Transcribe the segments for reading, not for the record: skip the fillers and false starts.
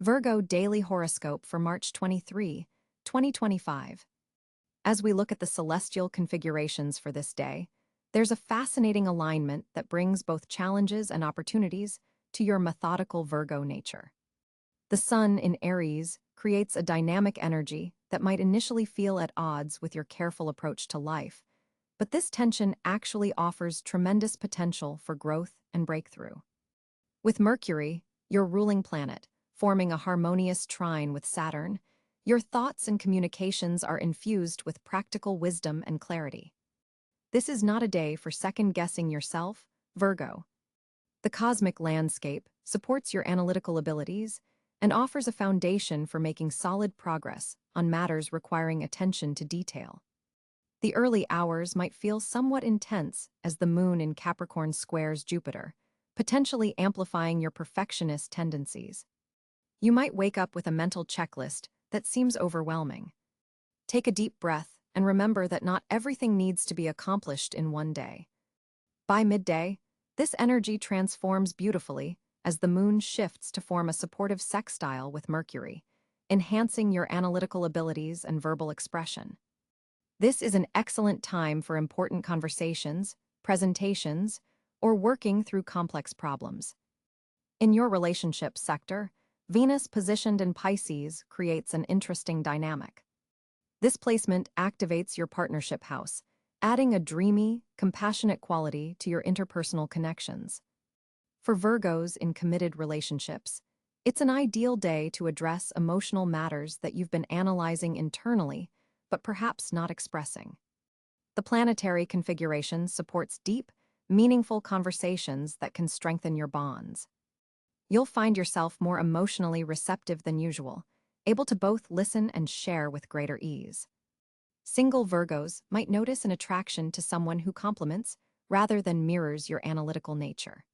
Virgo Daily Horoscope for March 23, 2025. As we look at the celestial configurations for this day, there's a fascinating alignment that brings both challenges and opportunities to your methodical Virgo nature. The Sun in Aries creates a dynamic energy that might initially feel at odds with your careful approach to life, but this tension actually offers tremendous potential for growth and breakthrough. With Mercury, your ruling planet, forming a harmonious trine with Saturn, your thoughts and communications are infused with practical wisdom and clarity. This is not a day for second-guessing yourself, Virgo. The cosmic landscape supports your analytical abilities and offers a foundation for making solid progress on matters requiring attention to detail. The early hours might feel somewhat intense as the moon in Capricorn squares Jupiter, potentially amplifying your perfectionist tendencies. You might wake up with a mental checklist that seems overwhelming. Take a deep breath and remember that not everything needs to be accomplished in one day. By midday, this energy transforms beautifully as the moon shifts to form a supportive sextile with Mercury, enhancing your analytical abilities and verbal expression. This is an excellent time for important conversations, presentations, or working through complex problems. In your relationship sector, Venus positioned in Pisces creates an interesting dynamic. This placement activates your partnership house, adding a dreamy, compassionate quality to your interpersonal connections. For Virgos in committed relationships, it's an ideal day to address emotional matters that you've been analyzing internally, but perhaps not expressing. The planetary configuration supports deep, meaningful conversations that can strengthen your bonds. You'll find yourself more emotionally receptive than usual, able to both listen and share with greater ease. Single Virgos might notice an attraction to someone who complements rather than mirrors your analytical nature.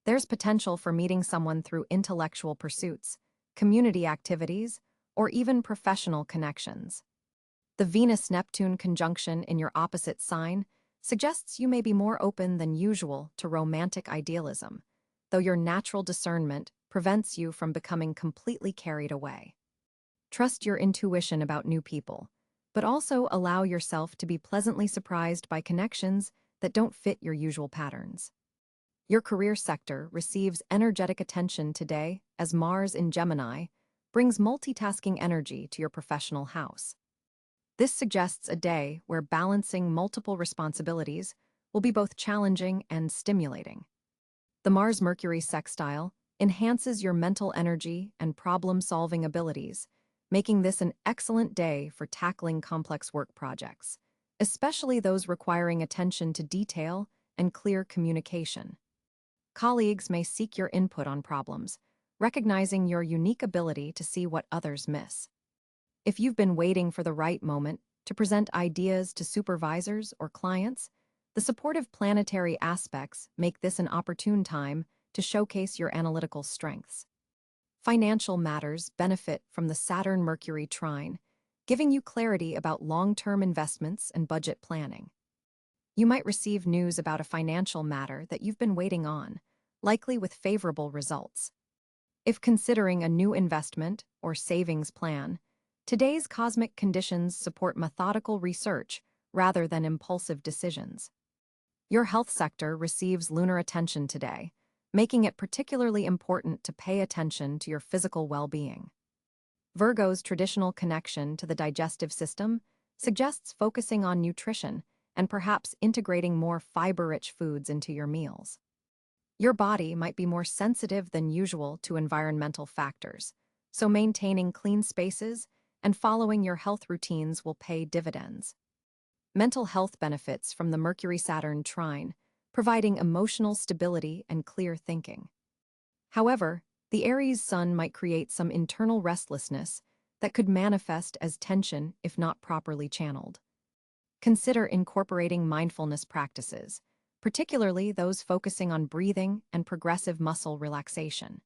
There's potential for meeting someone through intellectual pursuits, community activities, or even professional connections. The Venus-Neptune conjunction in your opposite sign suggests you may be more open than usual to romantic idealism, though your natural discernment prevents you from becoming completely carried away. Trust your intuition about new people, but also allow yourself to be pleasantly surprised by connections that don't fit your usual patterns. Your career sector receives energetic attention today as Mars in Gemini brings multitasking energy to your professional house. This suggests a day where balancing multiple responsibilities will be both challenging and stimulating. The Mars-Mercury sextile enhances your mental energy and problem-solving abilities, making this an excellent day for tackling complex work projects, especially those requiring attention to detail and clear communication. Colleagues may seek your input on problems, recognizing your unique ability to see what others miss. If you've been waiting for the right moment to present ideas to supervisors or clients, the supportive planetary aspects make this an opportune time to showcase your analytical strengths. Financial matters benefit from the Saturn-Mercury trine, giving you clarity about long-term investments and budget planning. You might receive news about a financial matter that you've been waiting on, likely with favorable results. If considering a new investment or savings plan, today's cosmic conditions support methodical research rather than impulsive decisions. Your health sector receives lunar attention today, making it particularly important to pay attention to your physical well-being. Virgo's traditional connection to the digestive system suggests focusing on nutrition and perhaps integrating more fiber-rich foods into your meals. Your body might be more sensitive than usual to environmental factors, so maintaining clean spaces and following your health routines will pay dividends. Mental health benefits from the Mercury-Saturn trine, providing emotional stability and clear thinking. However, the Aries sun might create some internal restlessness that could manifest as tension if not properly channeled. Consider incorporating mindfulness practices, particularly those focusing on breathing and progressive muscle relaxation.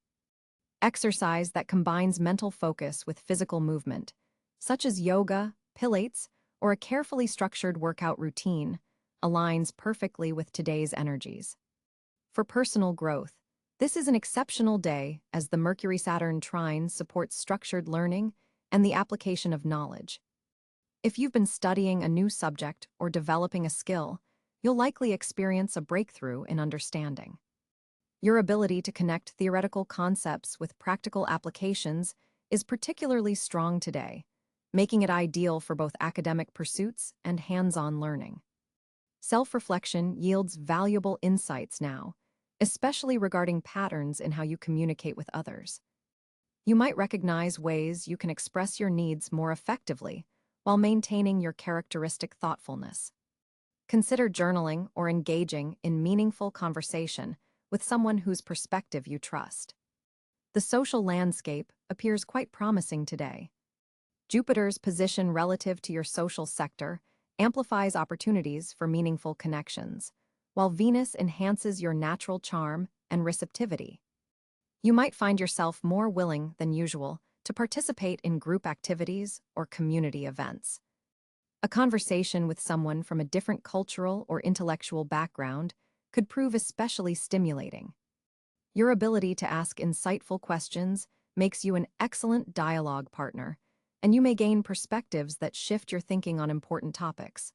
Exercise that combines mental focus with physical movement, such as yoga, Pilates, or a carefully structured workout routine, aligns perfectly with today's energies. For personal growth, This is an exceptional day as the Mercury-Saturn trine supports structured learning and the application of knowledge. If you've been studying a new subject or developing a skill, you'll likely experience a breakthrough in understanding. Your ability to connect theoretical concepts with practical applications is particularly strong today, making it ideal for both academic pursuits and hands-on learning. Self-reflection yields valuable insights now, especially regarding patterns in how you communicate with others. You might recognize ways you can express your needs more effectively while maintaining your characteristic thoughtfulness. Consider journaling or engaging in meaningful conversation with someone whose perspective you trust. The social landscape appears quite promising today. Jupiter's position relative to your social sector amplifies opportunities for meaningful connections, while Venus enhances your natural charm and receptivity. You might find yourself more willing than usual to participate in group activities or community events. A conversation with someone from a different cultural or intellectual background could prove especially stimulating. Your ability to ask insightful questions makes you an excellent dialogue partner, and you may gain perspectives that shift your thinking on important topics.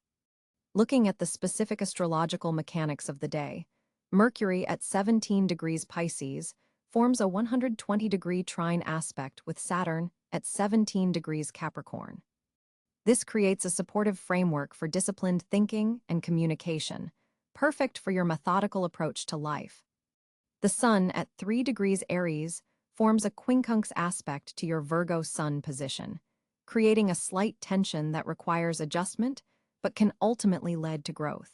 Looking at the specific astrological mechanics of the day, Mercury at 17 degrees Pisces forms a 120-degree trine aspect with Saturn at 17 degrees Capricorn. This creates a supportive framework for disciplined thinking and communication, perfect for your methodical approach to life. The Sun at 3 degrees Aries forms a quincunx aspect to your Virgo Sun position, creating a slight tension that requires adjustment but can ultimately lead to growth.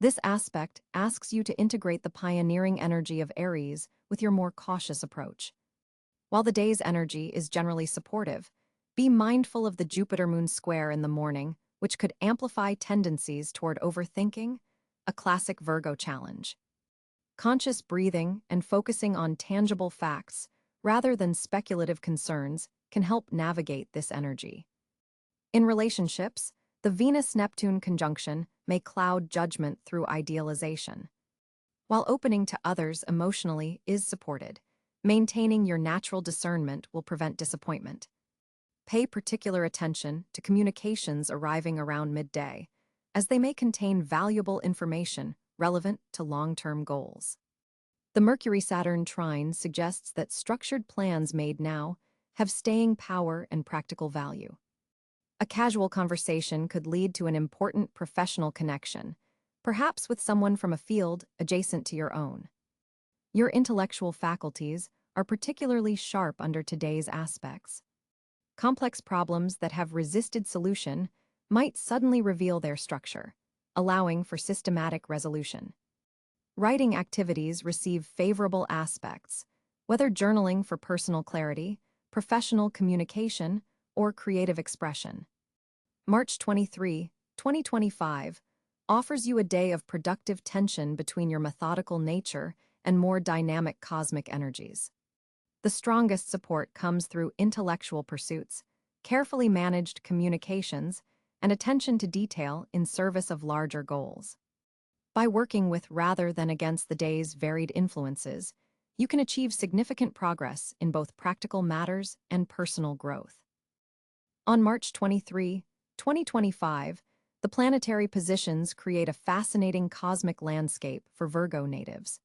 This aspect asks you to integrate the pioneering energy of Aries with your more cautious approach. While the day's energy is generally supportive, be mindful of the Jupiter-Moon square in the morning, which could amplify tendencies toward overthinking, a classic Virgo challenge. Conscious breathing and focusing on tangible facts, rather than speculative concerns, can help navigate this energy. In relationships, the Venus-Neptune conjunction may cloud judgment through idealization. While opening to others emotionally is supported, maintaining your natural discernment will prevent disappointment. Pay particular attention to communications arriving around midday, as they may contain valuable information relevant to long-term goals. The Mercury-Saturn trine suggests that structured plans made now have staying power and practical value. A casual conversation could lead to an important professional connection, perhaps with someone from a field adjacent to your own. Your intellectual faculties are particularly sharp under today's aspects. Complex problems that have resisted solution might suddenly reveal their structure, allowing for systematic resolution. Writing activities receive favorable aspects, whether journaling for personal clarity, professional communication, or creative expression. March 23, 2025, offers you a day of productive tension between your methodical nature and more dynamic cosmic energies. The strongest support comes through intellectual pursuits, carefully managed communications, and attention to detail in service of larger goals. By working with rather than against the day's varied influences, you can achieve significant progress in both practical matters and personal growth. On March 23, 2025, the planetary positions create a fascinating cosmic landscape for Virgo natives.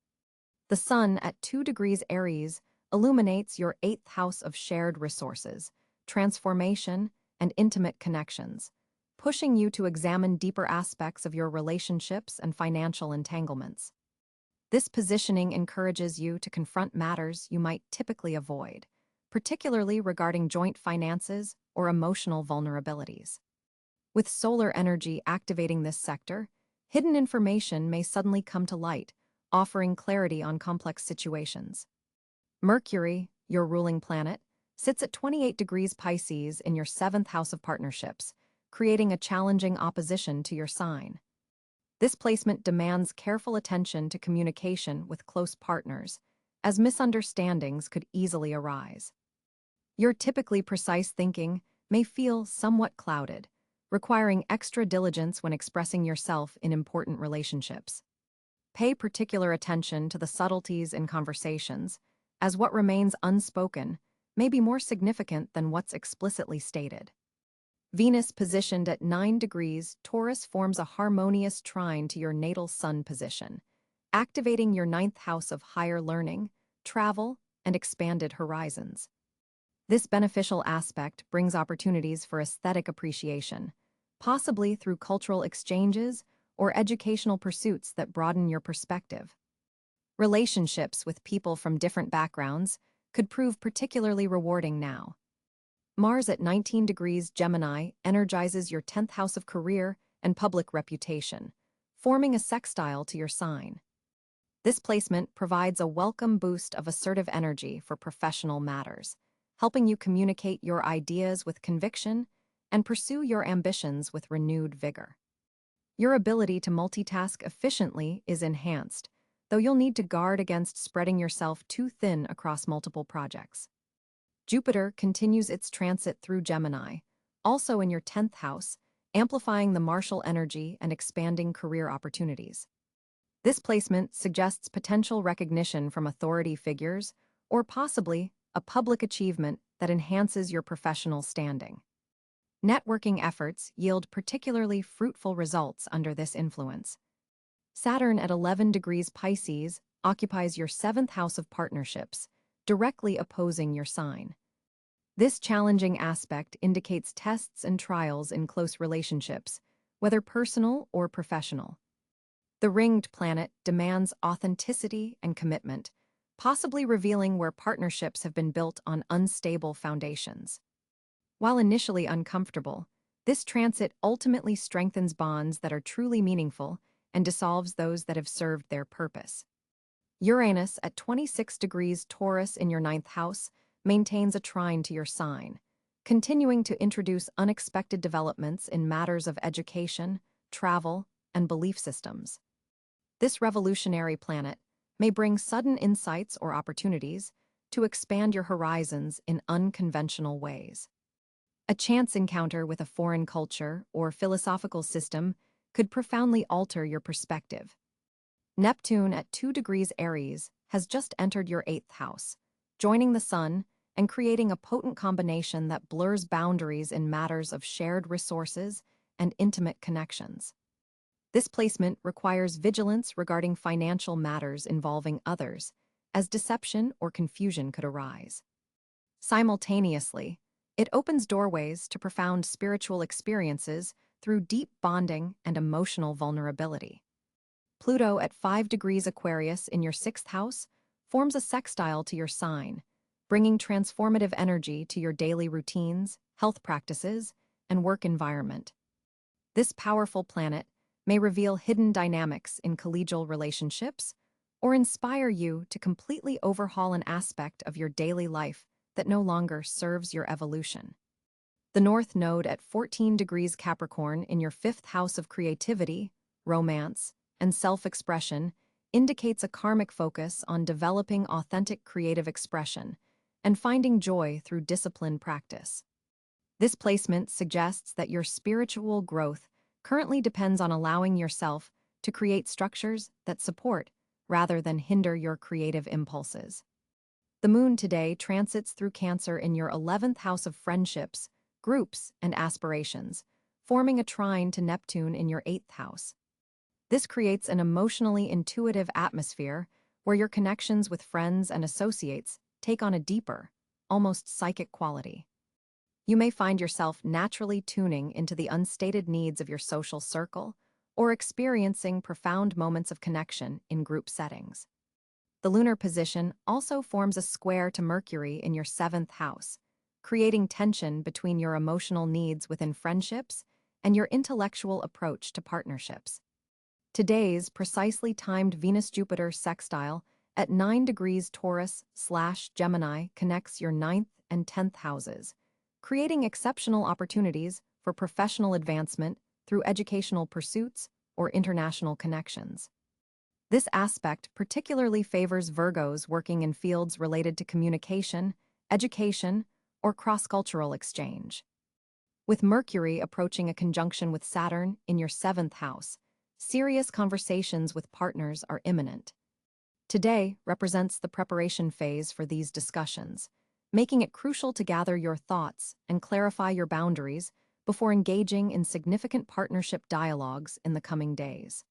The Sun at 2 degrees Aries illuminates your 8th house of shared resources, transformation, and intimate connections, pushing you to examine deeper aspects of your relationships and financial entanglements. This positioning encourages you to confront matters you might typically avoid, particularly regarding joint finances or emotional vulnerabilities. With solar energy activating this sector, hidden information may suddenly come to light, offering clarity on complex situations. Mercury, your ruling planet, sits at 28 degrees Pisces in your 7th house of partnerships, creating a challenging opposition to your sign. This placement demands careful attention to communication with close partners, as misunderstandings could easily arise. Your typically precise thinking may feel somewhat clouded, requiring extra diligence when expressing yourself in important relationships. Pay particular attention to the subtleties in conversations, as what remains unspoken may be more significant than what's explicitly stated. Venus positioned at 9 degrees Taurus forms a harmonious trine to your natal sun position, activating your ninth house of higher learning, travel, and expanded horizons. This beneficial aspect brings opportunities for aesthetic appreciation, possibly through cultural exchanges or educational pursuits that broaden your perspective. Relationships with people from different backgrounds could prove particularly rewarding now. Mars at 19 degrees Gemini energizes your 10th house of career and public reputation, forming a sextile to your sign. This placement provides a welcome boost of assertive energy for professional matters, helping you communicate your ideas with conviction and pursue your ambitions with renewed vigor. Your ability to multitask efficiently is enhanced, though you'll need to guard against spreading yourself too thin across multiple projects. Jupiter continues its transit through Gemini, also in your 10th house, amplifying the martial energy and expanding career opportunities. This placement suggests potential recognition from authority figures, or possibly a public achievement that enhances your professional standing. Networking efforts yield particularly fruitful results under this influence. Saturn at 11 degrees Pisces occupies your 7th house of partnerships, directly opposing your sign. This challenging aspect indicates tests and trials in close relationships, whether personal or professional. The ringed planet demands authenticity and commitment, possibly revealing where partnerships have been built on unstable foundations. While initially uncomfortable, this transit ultimately strengthens bonds that are truly meaningful and dissolves those that have served their purpose. Uranus at 26 degrees Taurus in your 9th house maintains a trine to your sign, continuing to introduce unexpected developments in matters of education, travel, and belief systems. This revolutionary planet may bring sudden insights or opportunities to expand your horizons in unconventional ways. A chance encounter with a foreign culture or philosophical system could profoundly alter your perspective. Neptune at 2 degrees Aries has just entered your 8th house, joining the Sun and creating a potent combination that blurs boundaries in matters of shared resources and intimate connections. This placement requires vigilance regarding financial matters involving others, as deception or confusion could arise. Simultaneously, it opens doorways to profound spiritual experiences through deep bonding and emotional vulnerability. Pluto at 5 degrees Aquarius in your 6th house forms a sextile to your sign, bringing transformative energy to your daily routines, health practices, and work environment. This powerful planet may reveal hidden dynamics in collegial relationships or inspire you to completely overhaul an aspect of your daily life that no longer serves your evolution. The North Node at 14 degrees Capricorn in your 5th house of creativity, romance, and self-expression indicates a karmic focus on developing authentic creative expression and finding joy through disciplined practice. This placement suggests that your spiritual growth currently depends on allowing yourself to create structures that support rather than hinder your creative impulses. The Moon today transits through Cáncer in your 11th house of friendships, groups, and aspirations, forming a trine to Neptune in your 8th house. This creates an emotionally intuitive atmosphere where your connections with friends and associates take on a deeper, almost psychic quality. You may find yourself naturally tuning into the unstated needs of your social circle or experiencing profound moments of connection in group settings. The lunar position also forms a square to Mercury in your 7th house, creating tension between your emotional needs within friendships and your intellectual approach to partnerships. Today's precisely timed Venus-Jupiter sextile at 9 degrees Taurus/Gemini connects your 9th and 10th houses, creating exceptional opportunities for professional advancement through educational pursuits or international connections. This aspect particularly favors Virgos working in fields related to communication, education, or cross-cultural exchange. With Mercury approaching a conjunction with Saturn in your 7th house, serious conversations with partners are imminent. Today represents the preparation phase for these discussions, making it crucial to gather your thoughts and clarify your boundaries before engaging in significant partnership dialogues in the coming days.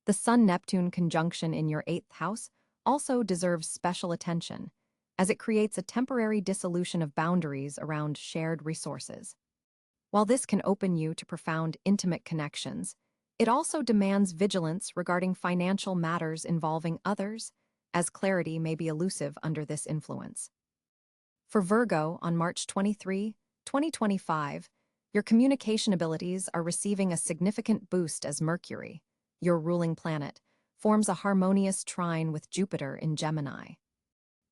The Sun-Neptune conjunction in your 8th house also deserves special attention, as it creates a temporary dissolution of boundaries around shared resources. While this can open you to profound, intimate connections, it also demands vigilance regarding financial matters involving others, as clarity may be elusive under this influence. For Virgo, on March 23, 2025, your communication abilities are receiving a significant boost as Mercury, your ruling planet, forms a harmonious trine with Jupiter in Gemini.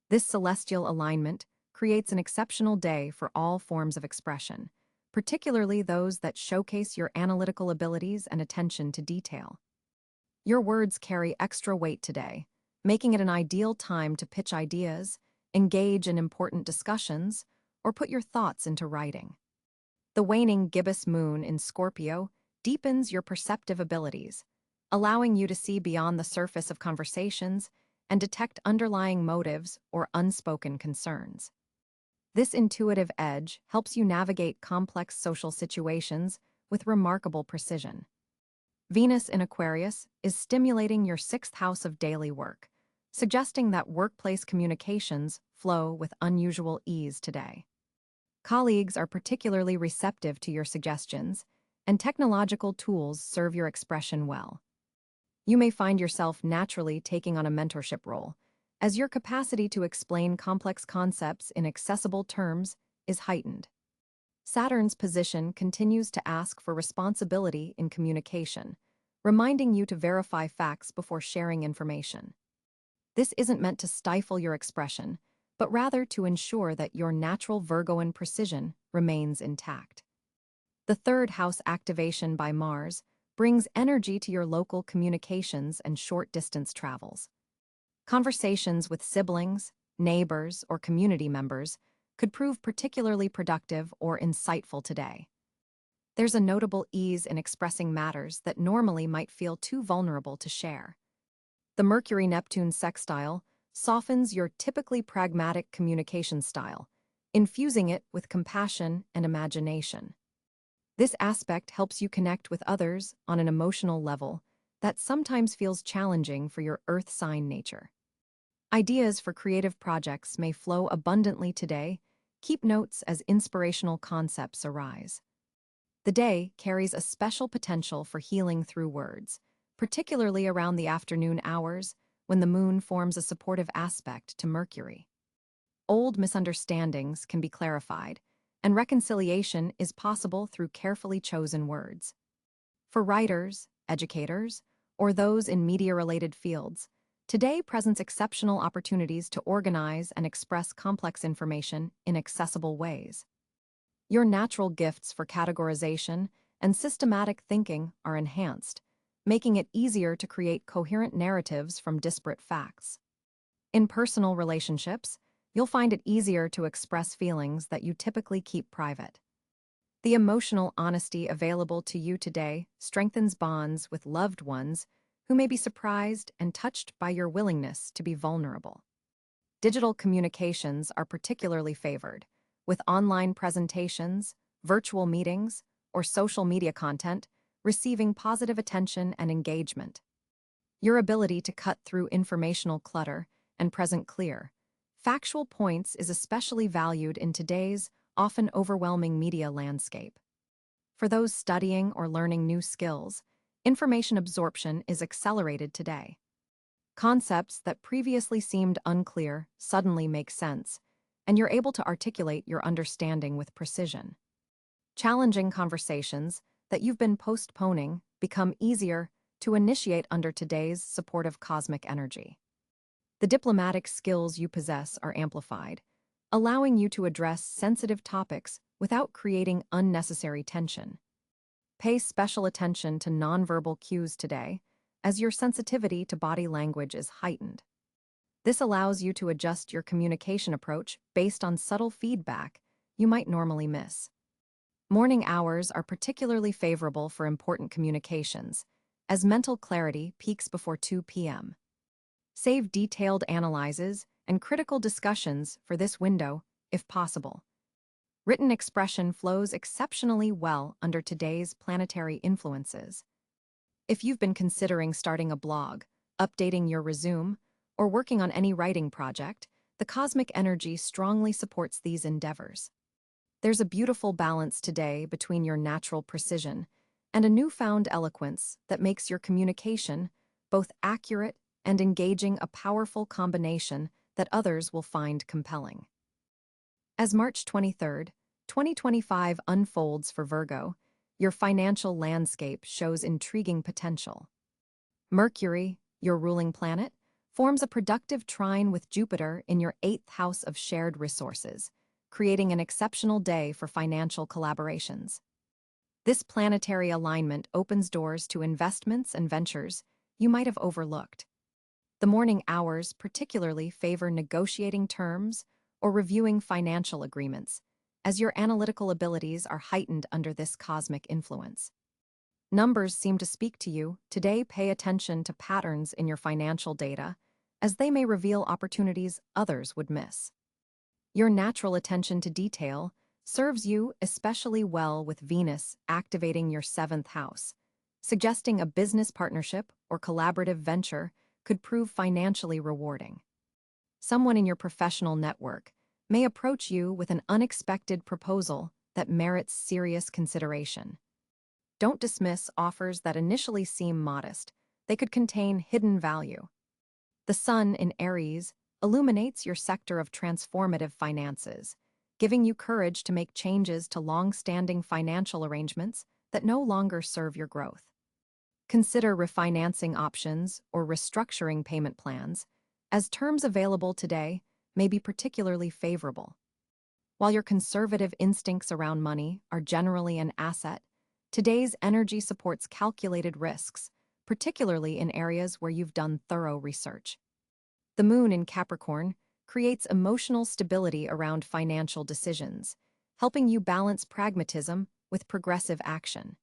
This celestial alignment creates an exceptional day for all forms of expression, particularly those that showcase your analytical abilities and attention to detail. Your words carry extra weight today, making it an ideal time to pitch ideas, engage in important discussions, or put your thoughts into writing. The waning gibbous moon in Scorpio deepens your perceptive abilities, allowing you to see beyond the surface of conversations and detect underlying motives or unspoken concerns. This intuitive edge helps you navigate complex social situations with remarkable precision. Venus in Aquarius is stimulating your 6th house of daily work, suggesting that workplace communications flow with unusual ease today. Colleagues are particularly receptive to your suggestions, and technological tools serve your expression well. You may find yourself naturally taking on a mentorship role, as your capacity to explain complex concepts in accessible terms is heightened. Saturn's position continues to ask for responsibility in communication, reminding you to verify facts before sharing information. This isn't meant to stifle your expression, but rather to ensure that your natural Virgoan precision remains intact. The 3rd house activation by Mars brings energy to your local communications and short-distance travels. Conversations with siblings, neighbors, or community members could prove particularly productive or insightful today. There's a notable ease in expressing matters that normally might feel too vulnerable to share. The Mercury-Neptune sextile softens your typically pragmatic communication style, infusing it with compassion and imagination. This aspect helps you connect with others on an emotional level that sometimes feels challenging for your earth sign nature. Ideas for creative projects may flow abundantly today. Keep notes as inspirational concepts arise. The day carries a special potential for healing through words, particularly around the afternoon hours when the moon forms a supportive aspect to Mercury. Old misunderstandings can be clarified, and reconciliation is possible through carefully chosen words. For writers, educators, or those in media-related fields, today presents exceptional opportunities to organize and express complex information in accessible ways. Your natural gifts for categorization and systematic thinking are enhanced, making it easier to create coherent narratives from disparate facts. In personal relationships, you'll find it easier to express feelings that you typically keep private. The emotional honesty available to you today strengthens bonds with loved ones who may be surprised and touched by your willingness to be vulnerable. Digital communications are particularly favored, with online presentations, virtual meetings, or social media content receiving positive attention and engagement. Your ability to cut through informational clutter and present clear, factual points is especially valued in today's often overwhelming media landscape. For those studying or learning new skills, information absorption is accelerated today. Concepts that previously seemed unclear suddenly make sense, and you're able to articulate your understanding with precision. Challenging conversations that you've been postponing become easier to initiate under today's supportive cosmic energy. The diplomatic skills you possess are amplified, allowing you to address sensitive topics without creating unnecessary tension. Pay special attention to nonverbal cues today, as your sensitivity to body language is heightened. This allows you to adjust your communication approach based on subtle feedback you might normally miss. Morning hours are particularly favorable for important communications, as mental clarity peaks before 2 p.m. Save detailed analyses and critical discussions for this window, if possible. Written expression flows exceptionally well under today's planetary influences. If you've been considering starting a blog, updating your resume, or working on any writing project, the cosmic energy strongly supports these endeavors. There's a beautiful balance today between your natural precision and a newfound eloquence that makes your communication both accurate and engaging, a powerful combination that others will find compelling. As March 23, 2025 unfolds for Virgo, your financial landscape shows intriguing potential. Mercury, your ruling planet, forms a productive trine with Jupiter in your 8th house of shared resources, creating an exceptional day for financial collaborations. This planetary alignment opens doors to investments and ventures you might have overlooked. The morning hours particularly favor negotiating terms or reviewing financial agreements, as your analytical abilities are heightened under this cosmic influence. Numbers seem to speak to you. Today, pay attention to patterns in your financial data, as they may reveal opportunities others would miss. Your natural attention to detail serves you especially well with Venus activating your 7th house, suggesting a business partnership or collaborative venture could prove financially rewarding. Someone in your professional network may approach you with an unexpected proposal that merits serious consideration. Don't dismiss offers that initially seem modest. They could contain hidden value. The Sun in Aries illuminates your sector of transformative finances, giving you courage to make changes to long-standing financial arrangements that no longer serve your growth. Consider refinancing options or restructuring payment plans, as terms available today may be particularly favorable. While your conservative instincts around money are generally an asset, today's energy supports calculated risks, particularly in areas where you've done thorough research. The Moon in Capricorn creates emotional stability around financial decisions, helping you balance pragmatism with progressive action.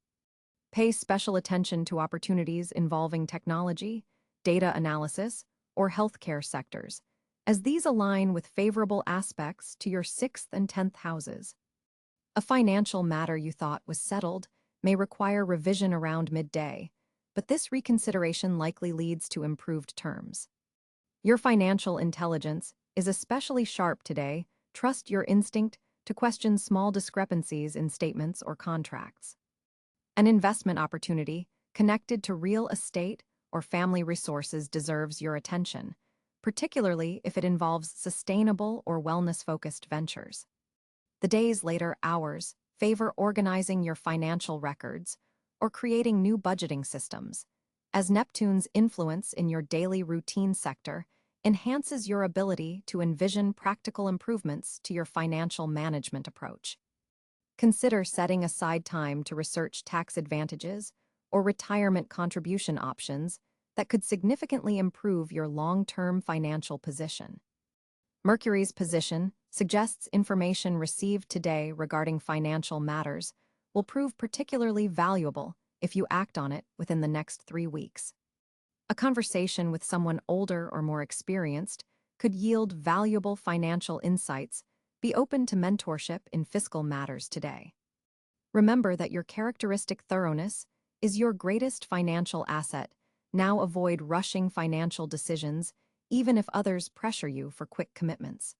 Pay special attention to opportunities involving technology, data analysis, or healthcare sectors, as these align with favorable aspects to your 6th and 10th houses. A financial matter you thought was settled may require revision around midday, but this reconsideration likely leads to improved terms. Your financial intelligence is especially sharp today. Trust your instinct to question small discrepancies in statements or contracts. An investment opportunity connected to real estate or family resources deserves your attention, particularly if it involves sustainable or wellness-focused ventures. The day's later hours favor organizing your financial records or creating new budgeting systems, as Neptune's influence in your daily routine sector enhances your ability to envision practical improvements to your financial management approach. Consider setting aside time to research tax advantages or retirement contribution options that could significantly improve your long-term financial position. Mercury's position suggests information received today regarding financial matters will prove particularly valuable if you act on it within the next 3 weeks. A conversation with someone older or more experienced could yield valuable financial insights. Be open to mentorship in fiscal matters today. Remember that your characteristic thoroughness is your greatest financial asset. Now avoid rushing financial decisions, even if others pressure you for quick commitments.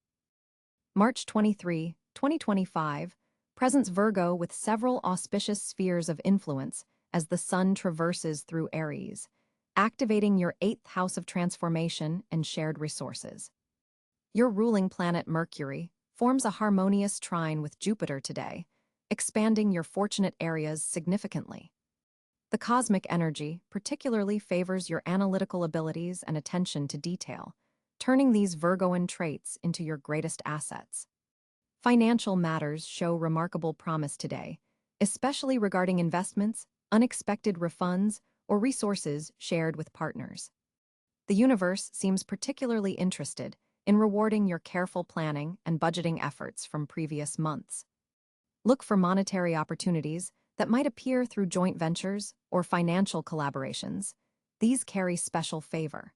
March 23, 2025, presents Virgo with several auspicious spheres of influence as the Sun traverses through Aries, activating your 8th house of transformation and shared resources. Your ruling planet Mercury forms a harmonious trine with Jupiter today, expanding your fortunate areas significantly. The cosmic energy particularly favors your analytical abilities and attention to detail, turning these Virgoan traits into your greatest assets. Financial matters show remarkable promise today, especially regarding investments, unexpected refunds, or resources shared with partners. The universe seems particularly interested in rewarding your careful planning and budgeting efforts from previous months. Look for monetary opportunities that might appear through joint ventures or financial collaborations. These carry special favor.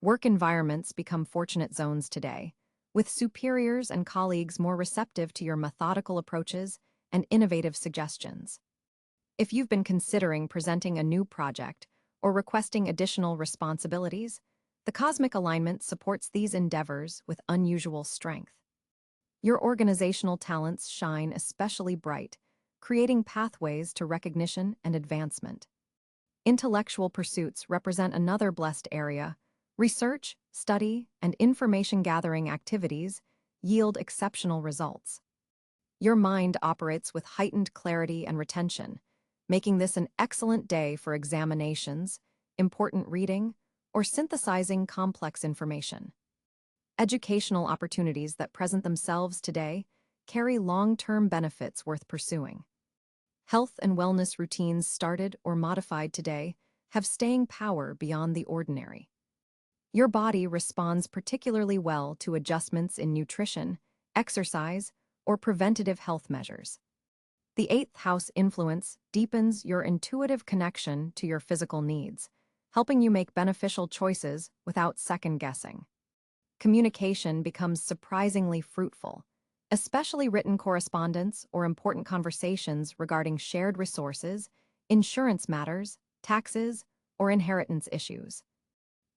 Work environments become fortunate zones today, with superiors and colleagues more receptive to your methodical approaches and innovative suggestions. If you've been considering presenting a new project or requesting additional responsibilities, the cosmic alignment supports these endeavors with unusual strength. Your organizational talents shine especially bright, creating pathways to recognition and advancement. Intellectual pursuits represent another blessed area. Research, study, and information gathering activities yield exceptional results. Your mind operates with heightened clarity and retention, making this an excellent day for examinations, important reading, or synthesizing complex information. Educational opportunities that present themselves today carry long-term benefits worth pursuing. Health and wellness routines started or modified today have staying power beyond the ordinary. Your body responds particularly well to adjustments in nutrition, exercise, or preventative health measures. The eighth house influence deepens your intuitive connection to your physical needs, helping you make beneficial choices without second-guessing. Communication becomes surprisingly fruitful, especially written correspondence or important conversations regarding shared resources, insurance matters, taxes, or inheritance issues.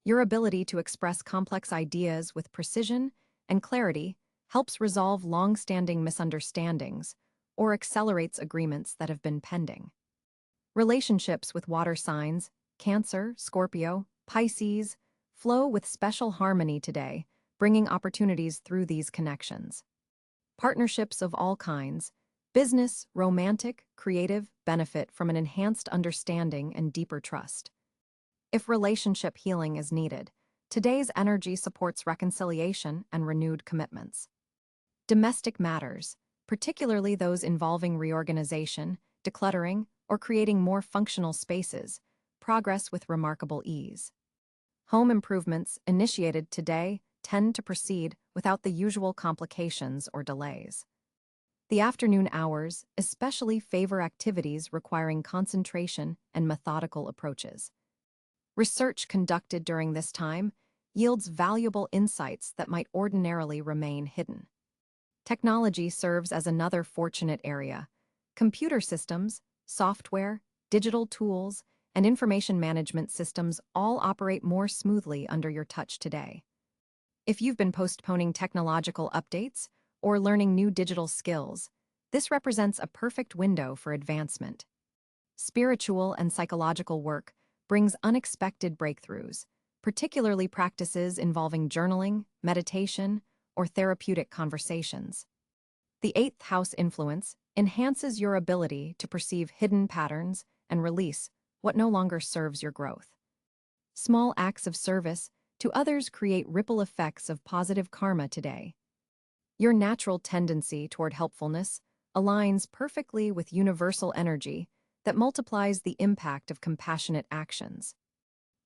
Your ability to express complex ideas with precision and clarity helps resolve long-standing misunderstandings or accelerates agreements that have been pending. Relationships with water signs, Cáncer, Scorpio, Pisces, flow with special harmony today, bringing opportunities through these connections. Partnerships of all kinds, business, romantic, creative, benefit from an enhanced understanding and deeper trust. If relationship healing is needed, today's energy supports reconciliation and renewed commitments. Domestic matters, particularly those involving reorganization, decluttering, or creating more functional spaces, progress with remarkable ease. Home improvements initiated today tend to proceed without the usual complications or delays. The afternoon hours especially favor activities requiring concentration and methodical approaches. Research conducted during this time yields valuable insights that might ordinarily remain hidden. Technology serves as another fortunate area. Computer systems, software, digital tools, and information management systems all operate more smoothly under your touch today. If you've been postponing technological updates or learning new digital skills, this represents a perfect window for advancement. Spiritual and psychological work brings unexpected breakthroughs, particularly practices involving journaling, meditation, or therapeutic conversations. The eighth house influence enhances your ability to perceive hidden patterns and release what no longer serves your growth. Small acts of service to others create ripple effects of positive karma today. Your natural tendency toward helpfulness aligns perfectly with universal energy that multiplies the impact of compassionate actions.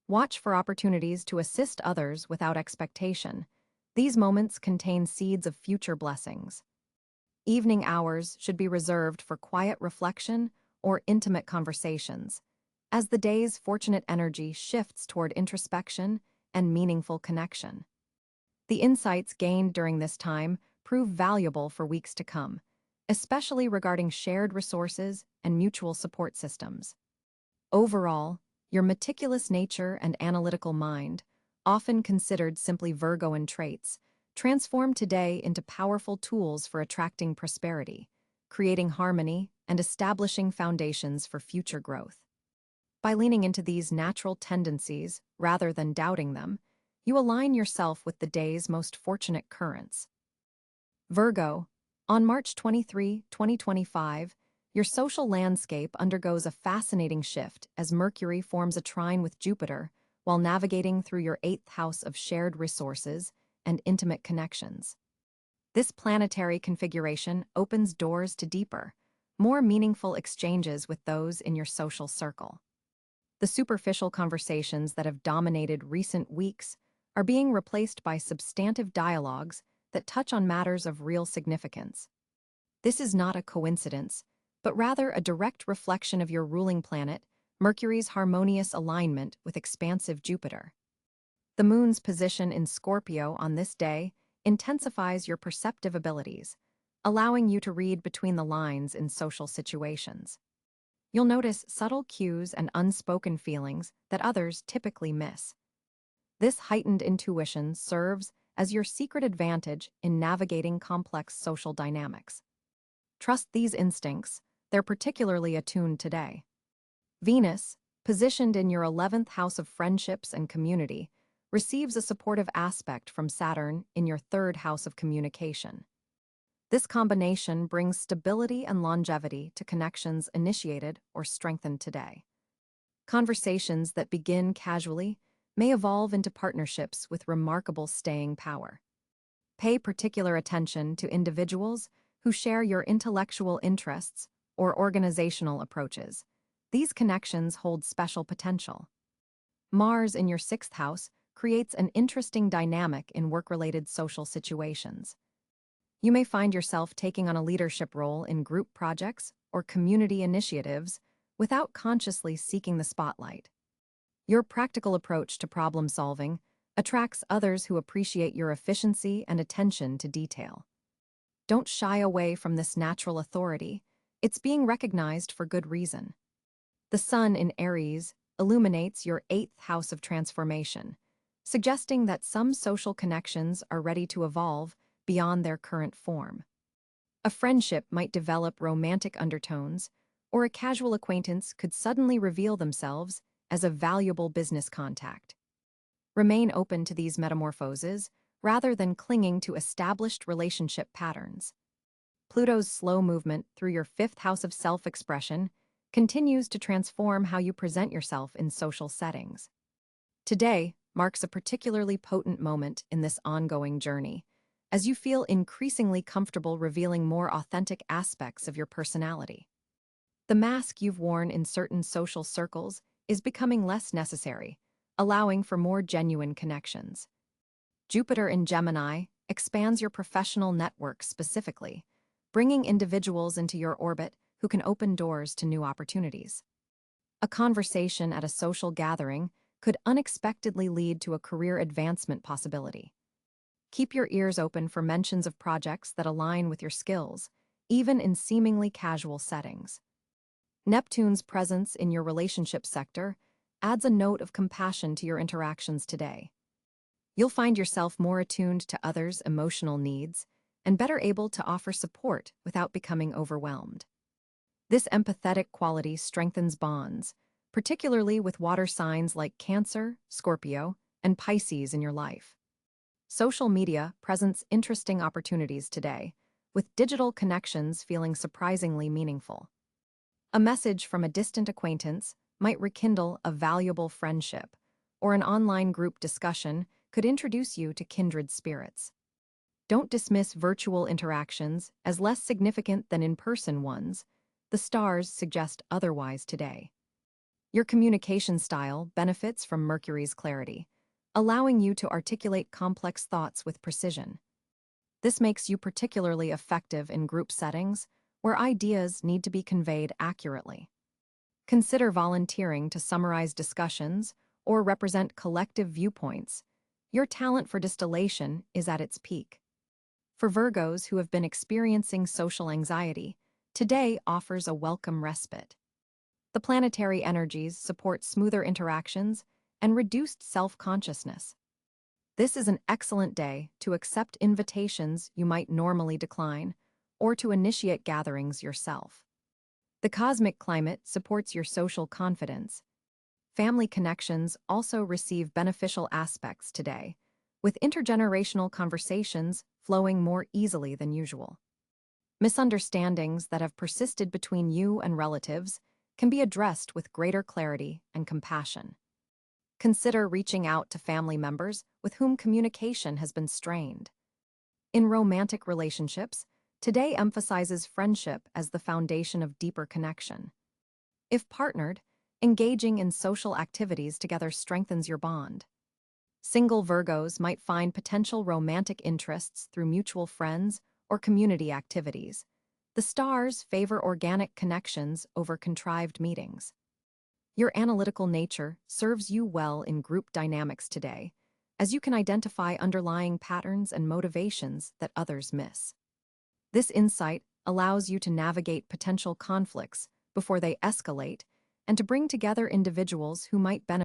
Watch for opportunities to assist others without expectation. These moments contain seeds of future blessings. Evening hours should be reserved for quiet reflection or intimate conversations, as the day's fortunate energy shifts toward introspection and meaningful connection. The insights gained during this time prove valuable for weeks to come, especially regarding shared resources and mutual support systems. Overall, your meticulous nature and analytical mind, often considered simply Virgoan traits, transform today into powerful tools for attracting prosperity, creating harmony, and establishing foundations for future growth. By leaning into these natural tendencies rather than doubting them, you align yourself with the day's most fortunate currents. Virgo, on March 23, 2025, your social landscape undergoes a fascinating shift as Mercury forms a trine with Jupiter while navigating through your eighth house of shared resources and intimate connections. This planetary configuration opens doors to deeper, more meaningful exchanges with those in your social circle. The superficial conversations that have dominated recent weeks are being replaced by substantive dialogues that touch on matters of real significance. This is not a coincidence, but rather a direct reflection of your ruling planet, Mercury's harmonious alignment with expansive Jupiter. The moon's position in Scorpio on this day intensifies your perceptive abilities, allowing you to read between the lines in social situations. You'll notice subtle cues and unspoken feelings that others typically miss. This heightened intuition serves as your secret advantage in navigating complex social dynamics. Trust these instincts, they're particularly attuned today. Venus, positioned in your 11th house of friendships and community, receives a supportive aspect from Saturn in your 3rd house of communication. This combination brings stability and longevity to connections initiated or strengthened today. Conversations that begin casually may evolve into partnerships with remarkable staying power. Pay particular attention to individuals who share your intellectual interests or organizational approaches. These connections hold special potential. Mars in your 6th house creates an interesting dynamic in work-related social situations. You may find yourself taking on a leadership role in group projects or community initiatives without consciously seeking the spotlight. Your practical approach to problem solving attracts others who appreciate your efficiency and attention to detail. Don't shy away from this natural authority. It's being recognized for good reason. The sun in Aries illuminates your 8th house of transformation, suggesting that some social connections are ready to evolve beyond their current form. A friendship might develop romantic undertones, or a casual acquaintance could suddenly reveal themselves as a valuable business contact. Remain open to these metamorphoses rather than clinging to established relationship patterns. Pluto's slow movement through your 5th house of self-expression continues to transform how you present yourself in social settings. Today marks a particularly potent moment in this ongoing journey, as you feel increasingly comfortable revealing more authentic aspects of your personality. The mask you've worn in certain social circles is becoming less necessary, allowing for more genuine connections. Jupiter in Gemini expands your professional network specifically, bringing individuals into your orbit who can open doors to new opportunities. A conversation at a social gathering could unexpectedly lead to a career advancement possibility. Keep your ears open for mentions of projects that align with your skills, even in seemingly casual settings. Neptune's presence in your relationship sector adds a note of compassion to your interactions today. You'll find yourself more attuned to others' emotional needs and better able to offer support without becoming overwhelmed. This empathetic quality strengthens bonds, particularly with water signs like Cáncer, Scorpio, and Pisces in your life. Social media presents interesting opportunities today, with digital connections feeling surprisingly meaningful. A message from a distant acquaintance might rekindle a valuable friendship, or an online group discussion could introduce you to kindred spirits. Don't dismiss virtual interactions as less significant than in-person ones. The stars suggest otherwise today. Your communication style benefits from Mercury's clarity, allowing you to articulate complex thoughts with precision. This makes you particularly effective in group settings where ideas need to be conveyed accurately. Consider volunteering to summarize discussions or represent collective viewpoints. Your talent for distillation is at its peak. For Virgos who have been experiencing social anxiety, today offers a welcome respite. The planetary energies support smoother interactions and reduced self-consciousness. This is an excellent day to accept invitations you might normally decline, or to initiate gatherings yourself. The cosmic climate supports your social confidence. Family connections also receive beneficial aspects today, with intergenerational conversations flowing more easily than usual. Misunderstandings that have persisted between you and relatives can be addressed with greater clarity and compassion. Consider reaching out to family members with whom communication has been strained. In romantic relationships, today emphasizes friendship as the foundation of deeper connection. If partnered, engaging in social activities together strengthens your bond. Single Virgos might find potential romantic interests through mutual friends or community activities. The stars favor organic connections over contrived meetings. Your analytical nature serves you well in group dynamics today, as you can identify underlying patterns and motivations that others miss. This insight allows you to navigate potential conflicts before they escalate and to bring together individuals who might benefit